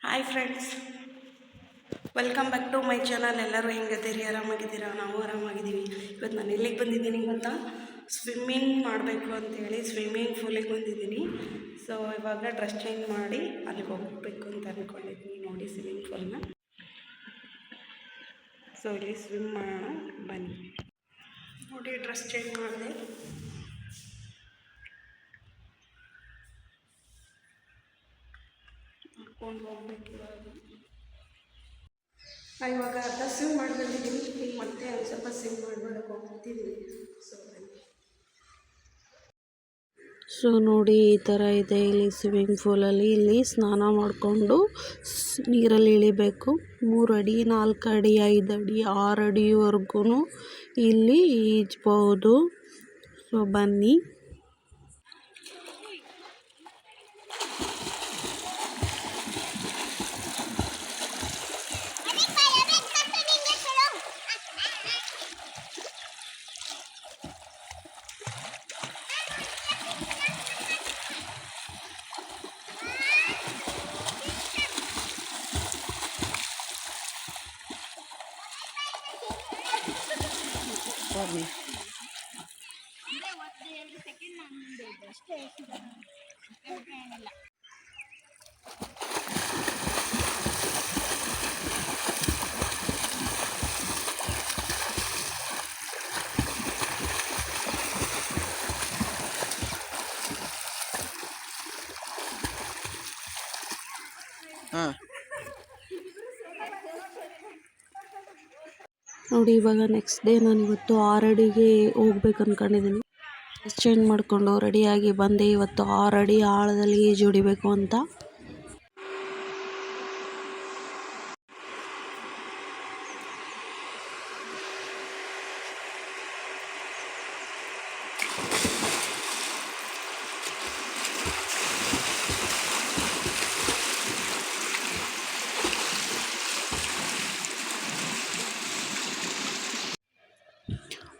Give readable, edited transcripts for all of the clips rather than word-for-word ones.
Hi friends, welcome back to my channel. ಎಲ್ಲರೂ ಹೆಂಗದಿರಿ? ಆರಾಮಾಗಿದ್ದೀರಾ? ನಾವು ಆರಾಮಾಗಿದ್ದೀವಿ. ಇವತ್ತು ನಾನು ಎಲ್ಲಿಗೆ ಬಂದಿದ್ದೀನಿ ಗೊತ್ತಾ? ಸ್ವಿಮ್ಮಿಂಗ್ ಮಾಡಬೇಕು ಅಂತೇಳಿ ಸ್ವಿಮ್ಮಿಂಗ್ ಪೂಲಿಗೆ ಬಂದಿದ್ದೀನಿ. ಸೊ ಇವಾಗ ಡ್ರೆಸ್ ಚೇಂಜ್ ಮಾಡಿ ಅಲ್ಲಿಗೆ ಹೋಗಬೇಕು ಅಂತ ಅಂದ್ಕೊಂಡಿದ್ದೀನಿ. ನೋಡಿ ಸ್ವಿಮ್ಮಿಂಗ್ ಪೂಲ್ನ. ಸೊ ಇಲ್ಲಿ ಸ್ವಿಮ್ ಮಾಡೋಣ ಬನ್ನಿ. ನೋಡಿ ಡ್ರೆಸ್ ಚೇಂಜ್ ಮಾಡಿದೆ. ಹಾಕ್ಕೊಂಡು ಹೋಗ್ಬೇಕು. ಇವಾಗ ಅರ್ಧ ಸ್ವಿಮ್ ಮಾಡಿ ಬಂದಿದ್ದೀನಿ. ಈಗ ಮತ್ತೆ ಒಂದು ಸ್ವಲ್ಪ ಸ್ವಿಮ್ ಮಾಡಿಬಿಡಕ್ಕೆ ಹೋಗ್ತಿದ್ದೀನಿ. ಸೊ ನೋಡಿ, ಈ ಥರ ಇದೆ ಇಲ್ಲಿ ಸ್ವಿಮ್ಮಿಂಗ್ ಪೂಲಲ್ಲಿ. ಇಲ್ಲಿ ಸ್ನಾನ ಮಾಡಿಕೊಂಡು ನೀರಲ್ಲಿ ಇಳಿಬೇಕು. 3 ಅಡಿ 4 ಅಡಿ 5 ಅಡಿ 6 ಅಡಿವರೆಗೂ ಇಲ್ಲಿ ಈಜ್ಬೋದು. ಸೊ ಬನ್ನಿ. ನೋಡಿ, ಇವಾಗ ನೆಕ್ಸ್ಟ್ ಡೇ ನಾನು ಇವತ್ತು 6 ಅಡಿಗೆ ಹೋಗ್ಬೇಕು ಅಂದ್ಕೊಂಡಿದ್ದೀನಿ. ಚೇಂಜ್ ಮಾಡಿಕೊಂಡು ರೆಡಿಯಾಗಿ ಬಂದೆ. ಇವತ್ತು 6 ಅಡಿ ಆಳದಲ್ಲಿ ಈಜು ಹೊಡಿಬೇಕು ಅಂತ.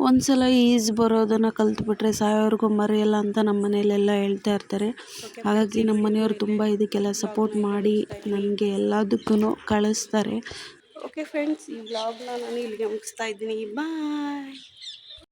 ಒಂದ್ಸಲ ಈಜು ಬರೋದನ್ನು ಕಲ್ತ್ಬಿಟ್ರೆ ಸಾಯೋವರೆಗೂ ಮರೆಯಲ್ಲ ಅಂತ ನಮ್ಮ ಮನೆಯಲ್ಲೆಲ್ಲ ಹೇಳ್ತಾ ಇರ್ತಾರೆ. ಹಾಗಾಗಿ ನಮ್ಮ ಮನೆಯವರು ತುಂಬ ಇದಕ್ಕೆಲ್ಲ ಸಪೋರ್ಟ್ ಮಾಡಿ ನನಗೆ ಎಲ್ಲದಕ್ಕೂ ಕಳಿಸ್ತಾರೆ. ಓಕೆ ಫ್ರೆಂಡ್ಸ್, ಈ ವ್ಲಾಗ್ನ ನಾನು ಇಲ್ಲಿಗೆ ಮುಗಿಸ್ತಾ ಇದ್ದೀನಿ. ಬಾಯ್.